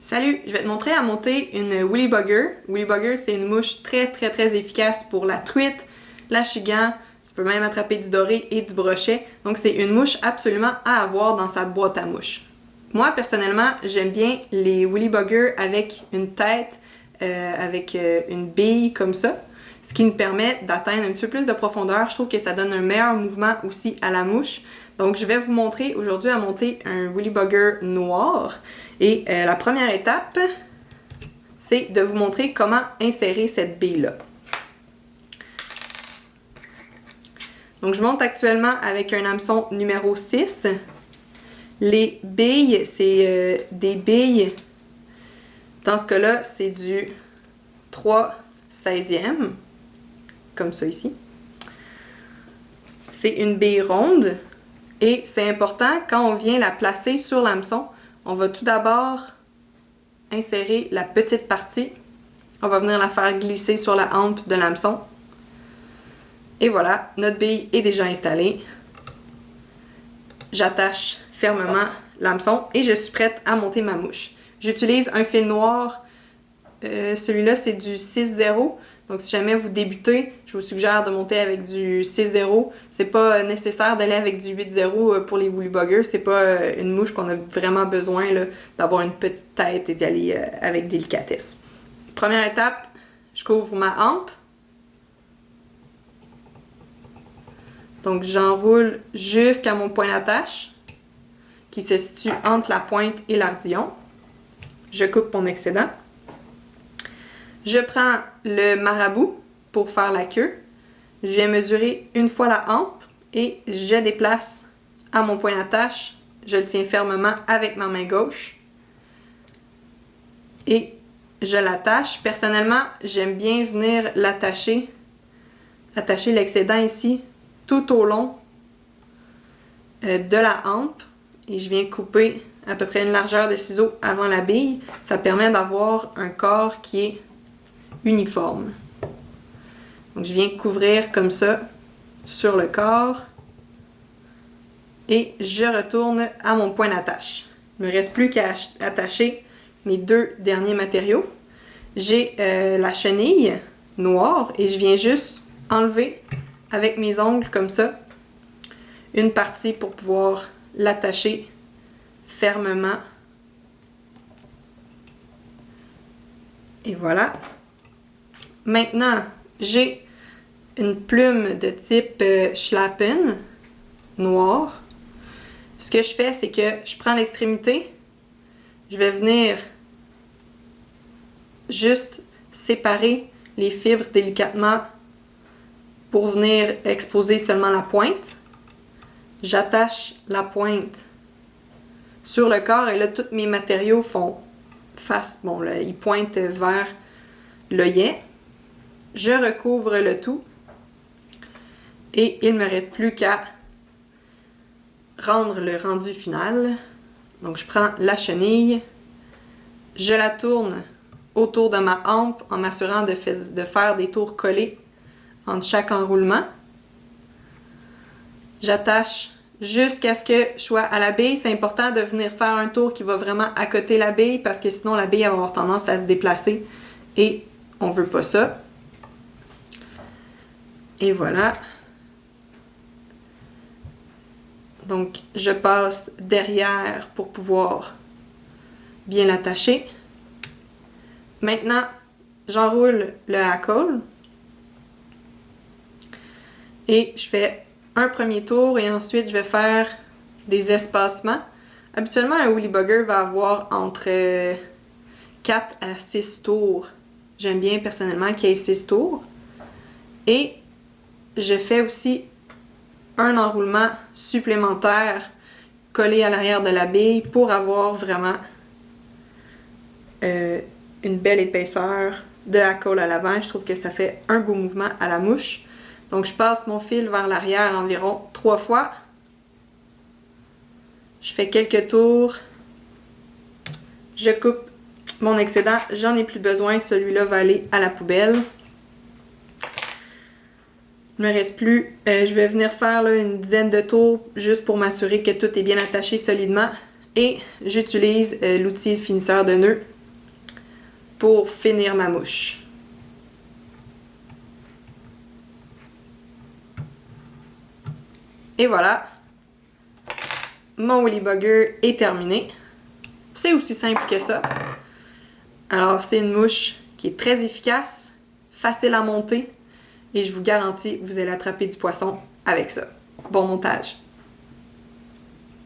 Salut, je vais te montrer à monter une Woolly Bugger. Woolly Bugger, c'est une mouche très efficace pour la truite, l'achigan, tu peux même attraper du doré et du brochet. Donc c'est une mouche absolument à avoir dans sa boîte à mouches. Moi, personnellement, j'aime bien les Woolly Bugger avec une tête, avec une bille comme ça, ce qui nous permet d'atteindre un petit peu plus de profondeur. Je trouve que ça donne un meilleur mouvement aussi à la mouche. Donc je vais vous montrer aujourd'hui à monter un Woolly Bugger noir. Et la première étape, c'est de vous montrer comment insérer cette bille-là. Donc je monte actuellement avec un hameçon numéro 6. Les billes, c'est des billes, dans ce cas-là, c'est du 3/16e, comme ça ici. C'est une bille ronde et c'est important quand on vient la placer sur l'hameçon, on va tout d'abord insérer la petite partie. On va venir la faire glisser sur la hampe de l'hameçon. Et voilà, notre bille est déjà installée. J'attache fermement l'hameçon et je suis prête à monter ma mouche. J'utilise un fil noir. Celui-là, c'est du 6-0. Donc, si jamais vous débutez, je vous suggère de monter avec du 6-0. C'est pas nécessaire d'aller avec du 8-0 pour les Woolly Buggers. C'est pas une mouche qu'on a vraiment besoin d'avoir une petite tête et d'y aller avec délicatesse. Première étape, je couvre ma hampe. Donc, j'enroule jusqu'à mon point d'attache qui se situe entre la pointe et l'ardillon. Je coupe mon excédent. Je prends le marabout pour faire la queue. Je viens mesurer une fois la hampe et je déplace à mon point d'attache. Je le tiens fermement avec ma main gauche. Et je l'attache. Personnellement, j'aime bien venir attacher l'excédent ici tout au long de la hampe. Et je viens couper à peu près une largeur de ciseau avant la bille. Ça permet d'avoir un corps qui est uniforme. Donc je viens couvrir comme ça sur le corps et je retourne à mon point d'attache. Il ne me reste plus qu'à attacher mes deux derniers matériaux. J'ai la chenille noire et je viens juste enlever avec mes ongles comme ça une partie pour pouvoir l'attacher fermement. Et voilà. Maintenant, j'ai une plume de type Schlappen noir. Ce que je fais, c'est que je prends l'extrémité, je vais venir juste séparer les fibres délicatement pour venir exposer seulement la pointe. J'attache la pointe sur le corps et là, tous mes matériaux font face, bon là, ils pointent vers l'œillet. Je recouvre le tout et il ne me reste plus qu'à rendre le rendu final. Donc je prends la chenille, je la tourne autour de ma hampe en m'assurant de faire des tours collés entre chaque enroulement. J'attache jusqu'à ce que je sois à la bille. C'est important de venir faire un tour qui va vraiment accoter la bille parce que sinon la bille va avoir tendance à se déplacer et on ne veut pas ça. Et voilà. Donc, je passe derrière pour pouvoir bien l'attacher. Maintenant, j'enroule le hackle. Et je fais un premier tour et ensuite je vais faire des espacements. Habituellement, un Woolly Bugger va avoir entre 4 à 6 tours. J'aime bien personnellement qu'il y ait 6 tours. Et je fais aussi un enroulement supplémentaire collé à l'arrière de la bille pour avoir vraiment une belle épaisseur de hackle à l'avant. Je trouve que ça fait un beau mouvement à la mouche. Donc je passe mon fil vers l'arrière environ 3 fois. Je fais quelques tours. Je coupe mon excédent. J'en ai plus besoin. Celui-là va aller à la poubelle. Il ne me reste plus. Je vais venir faire là, une dizaine de tours juste pour m'assurer que tout est bien attaché solidement Et j'utilise l'outil finisseur de nœuds pour finir ma mouche. Et voilà, mon Woolly Bugger est terminé. C'est aussi simple que ça. Alors, c'est une mouche qui est très efficace, facile à monter, et je vous garantis que vous allez attraper du poisson avec ça. Bon montage!